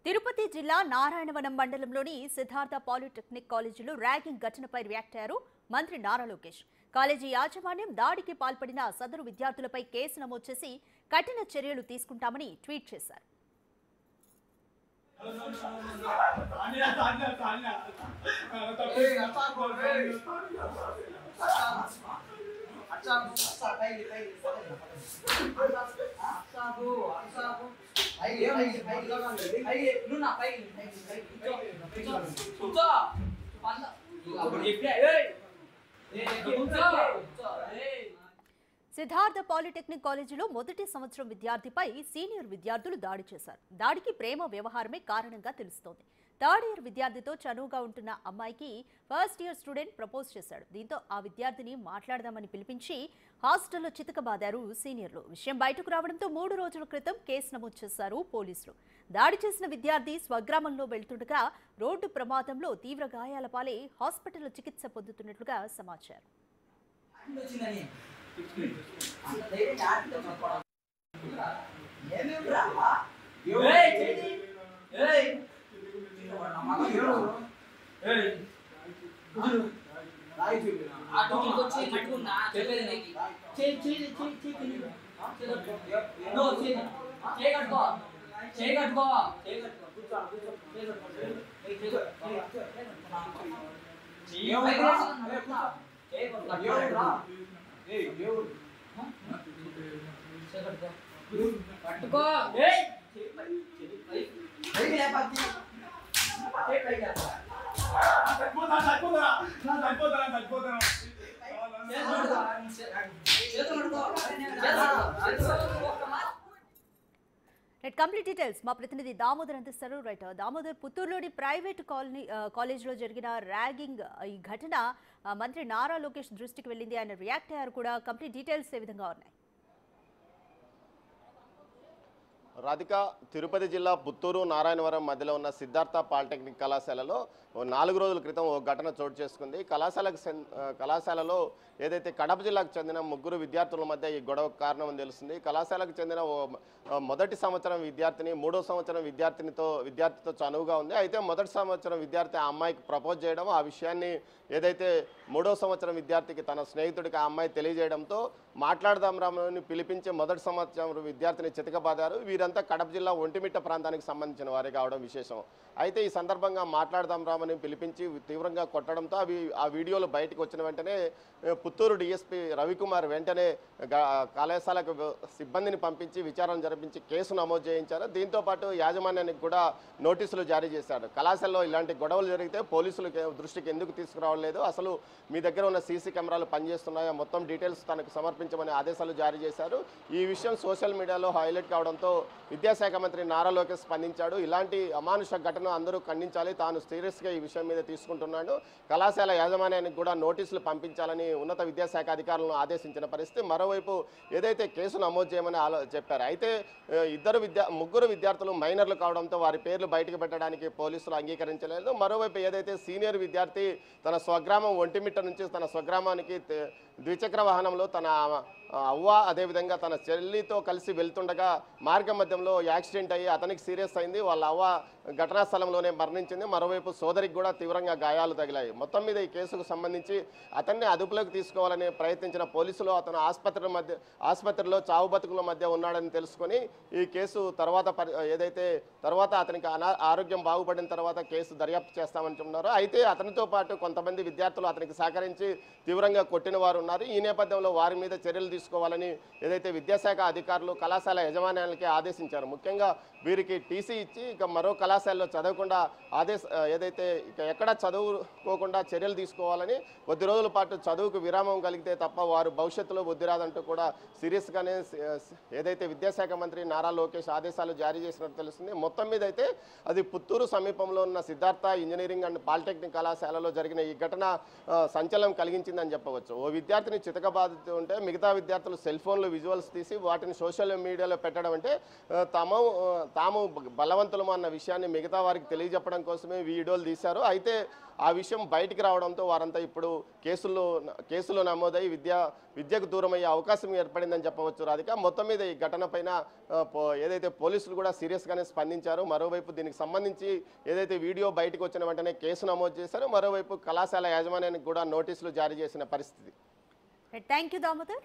తిరుపతి జిల్లా నారాయణవనం మండలంలోని సిద్ధార్థ పాలిటెక్నిక్ కాలేజీలో ర్యాగింగ్ ఘటనపై రియాక్ట్ అయ్యారు మంత్రి నారా లోకేష్. కాలేజీ యాజమాన్యం దాడికి పాల్పడిన సదరు విద్యార్థులపై కేసు నమోదు చేసి కఠిన చర్యలు తీసుకుంటామని ట్వీట్ చేశారు. సిద్ధార్థ పాలిటెక్నిక్ కాలేజీలో మొదటి సంవత్సరం విద్యార్థిపై సీనియర్ విద్యార్థులు దాడి చేశారు. దాడికి ప్రేమ వ్యవహారమే కారణంగా తెలుస్తోంది. థర్డ్ ఇయర్ విద్యార్థితో చనువుగా ఉంటున్న అమ్మాయికి ఫస్ట్ ఇయర్ స్టూడెంట్ ప్రపోజ్ చేశాడు. దీంతో ఆ విద్యార్థిని మాట్లాడదామని పిలిపించి హాస్టల్లో చితకబాదారు సీనియర్లు. విషయం బయటకు రావడంతో 3 రోజుల క్రితం కేసు నమోదు చేశారు పోలీసులు. దాడి చేసిన విద్యార్థి స్వగ్రామంలో వెళ్తుండగా రోడ్డు ప్రమాదంలో తీవ్ర గాయాల పాలై హాస్పిటల్లో చికిత్స పొందుతున్నట్లుగా సమాచారం. కంప్లీట్ డీటెయిల్స్ మా ప్రతినిధి దామోదర్ అందిస్తారు. రైట్ దామోదర్, పుత్తూరులోని ప్రైవేట్ కాలేజీలో జరిగిన ర్యాగింగ్ ఈ ఘటన మంత్రి నారా లోకేష్ దృష్టికి వెళ్ళింది. ఆయన రియాక్ట్ అయ్యారు కూడా. కంప్లీట్ డీటెయిల్స్ ఏ విధంగా ఉన్నాయి? రాధిక, తిరుపతి జిల్లా పుత్తూరు నారాయణవరం మధ్యలో ఉన్న సిద్ధార్థ పాలిటెక్నిక్ కళాశాలలో 4 రోజుల క్రితం ఓ ఘటన చోటు చేసుకుంది. కళాశాలలో ఏదైతే కడప జిల్లాకు చెందిన 3 విద్యార్థుల మధ్య ఈ గొడవకు కారణం అని తెలుస్తుంది. కళాశాలకు చెందిన మొదటి సంవత్సరం విద్యార్థిని 3వ సంవత్సరం విద్యార్థితో చనువుగా ఉంది. అయితే మొదటి సంవత్సరం విద్యార్థి ఆ అమ్మాయికి ప్రపోజ్ చేయడం, ఆ విషయాన్ని ఏదైతే 3వ సంవత్సరం విద్యార్థికి తన స్నేహితుడికి ఆ అమ్మాయి తెలియజేయడంతో మాట్లాడదాం రామని పిలిపించి మొదటి సంవత్సరం విద్యార్థిని చితకబాదారు. వీరంతా కడప జిల్లా ఒంటిమిట్ట ప్రాంతానికి సంబంధించిన వారే కావడం విశేషం. అయితే ఈ సందర్భంగా మాట్లాడదాం రామని పిలిపించి తీవ్రంగా కొట్టడంతో ఆ వీడియోలు బయటకు వచ్చిన వెంటనే పుత్తూరు డిఎస్పీ రవికుమార్ వెంటనే కళాశాలకు సిబ్బందిని పంపించి విచారణ జరిపించి కేసు నమోదు చేయించారు. దీంతోపాటు యాజమాన్యానికి కూడా నోటీసులు జారీ చేశాడు. కళాశాలలో ఇలాంటి గొడవలు జరిగితే పోలీసులు దృష్టికి ఎందుకు తీసుకురావలేదు, అసలు మీ దగ్గర ఉన్న సీసీ కెమెరాలు పనిచేస్తున్నాయో మొత్తం డీటెయిల్స్ తనకు సమర్పించమని ఆదేశాలు జారీ చేశారు. ఈ విషయం సోషల్ మీడియాలో హైలైట్ కావడంతో విద్యాశాఖ మంత్రి నారా లోకేష్ స్పందించాడు. ఇలాంటి అమానుష ఘటన అందరూ ఖండించాలి, తాను సీరియస్గా ఈ విషయం మీద తీసుకుంటున్నాడు. కళాశాల యాజమాన్యానికి కూడా నోటీసులు పంపించాలని ఉన్నత విద్యాశాఖ అధికారులను ఆదేశించిన పరిస్థితి. మరోవైపు ఏదైతే కేసు నమోదు చేయమని చెప్పారు. అయితే 3 విద్యార్థులు మైనర్లు కావడంతో వారి పేర్లు బయటకు పెట్టడానికి పోలీసులు అంగీకరించలేదు. మరోవైపు ఏదైతే సీనియర్ విద్యార్థి తన స్వగ్రామం ఒంటిమిట్ట నుంచి తన స్వగ్రామానికి ద్విచక్ర వాహనంలో తన అవ్వ అదేవిధంగా తన చెల్లితో కలిసి వెళ్తుండగా మార్గ మధ్యంలో యాక్సిడెంట్ అయ్యి అతనికి సీరియస్ అయింది. వాళ్ళ అవ్వ ఘటనా స్థలంలోనే మరణించింది. మరోవైపు సోదరికి కూడా తీవ్రంగా గాయాలు తగిలాయి. మొత్తం మీద ఈ కేసుకు సంబంధించి అతన్ని అదుపులోకి తీసుకోవాలని ప్రయత్నించిన పోలీసులు అతను ఆసుపత్రిలో చావు బతుకుల మధ్య ఉన్నాడని తెలుసుకొని ఈ కేసు తర్వాత అతనికి ఆరోగ్యం బాగుపడిన తర్వాత కేసు దర్యాప్తు చేస్తామని చెప్తున్నారు. అయితే అతనితో పాటు కొంతమంది విద్యార్థులు అతనికి సహకరించి తీవ్రంగా కొట్టిన వారు ఉన్నారు. ఈ నేపథ్యంలో వారి మీద చర్యలు తీసుకోవాలని ఏదైతే విద్యాశాఖ అధికారులు కళాశాల యజమాన్యాలకి ఆదేశించారు. ముఖ్యంగా వీరికి టీసీ ఇచ్చి ఇక మరో కళాశాలలో చదవకుండా ఏదైతే ఇక ఎక్కడ చదువుకోకుండా చర్యలు తీసుకోవాలని, కొద్ది రోజుల పాటు చదువుకు విరామం కలిగితే తప్ప వారు భవిష్యత్తులో బుద్ధి రాదంటూ కూడా సీరియస్గానే ఏదైతే విద్యాశాఖ మంత్రి నారా లోకేష్ ఆదేశాలు జారీ చేసినట్టు తెలుస్తుంది. మొత్తం మీద అయితే అది పుత్తూరు సమీపంలో ఉన్న సిద్ధార్థ ఇంజనీరింగ్ అండ్ పాలిటెక్నిక్ కళాశాలలో జరిగిన ఈ ఘటన సంచలనం కలిగించిందని చెప్పవచ్చు. ఓ విద్యార్థిని చితకబాదుతూ ఉంటే మిగతా విద్యార్థులు సెల్ ఫోన్లు విజువల్స్ తీసి వాటిని సోషల్ మీడియాలో పెట్టడం అంటే తాము బలవంతులము అన్న విషయాన్ని మిగతా వారికి తెలియజెప్పడం కోసమే వీడియోలు తీశారు. అయితే ఆ విషయం బయటికి రావడంతో వారంతా ఇప్పుడు కేసులు నమోదై విద్యకు దూరమయ్యే అవకాశం ఏర్పడిందని చెప్పవచ్చు రాధిక. మొత్తం మీద ఈ ఘటన పైన ఏదైతే పోలీసులు కూడా సీరియస్గానే స్పందించారు. మరోవైపు దీనికి సంబంధించి ఏదైతే వీడియో బయటకు వచ్చిన వెంటనే కేసు నమోదు చేశారు. మరోవైపు కళాశాల యాజమాన్యానికి కూడా నోటీసులు జారీ చేసిన పరిస్థితి. Thank you Damodar.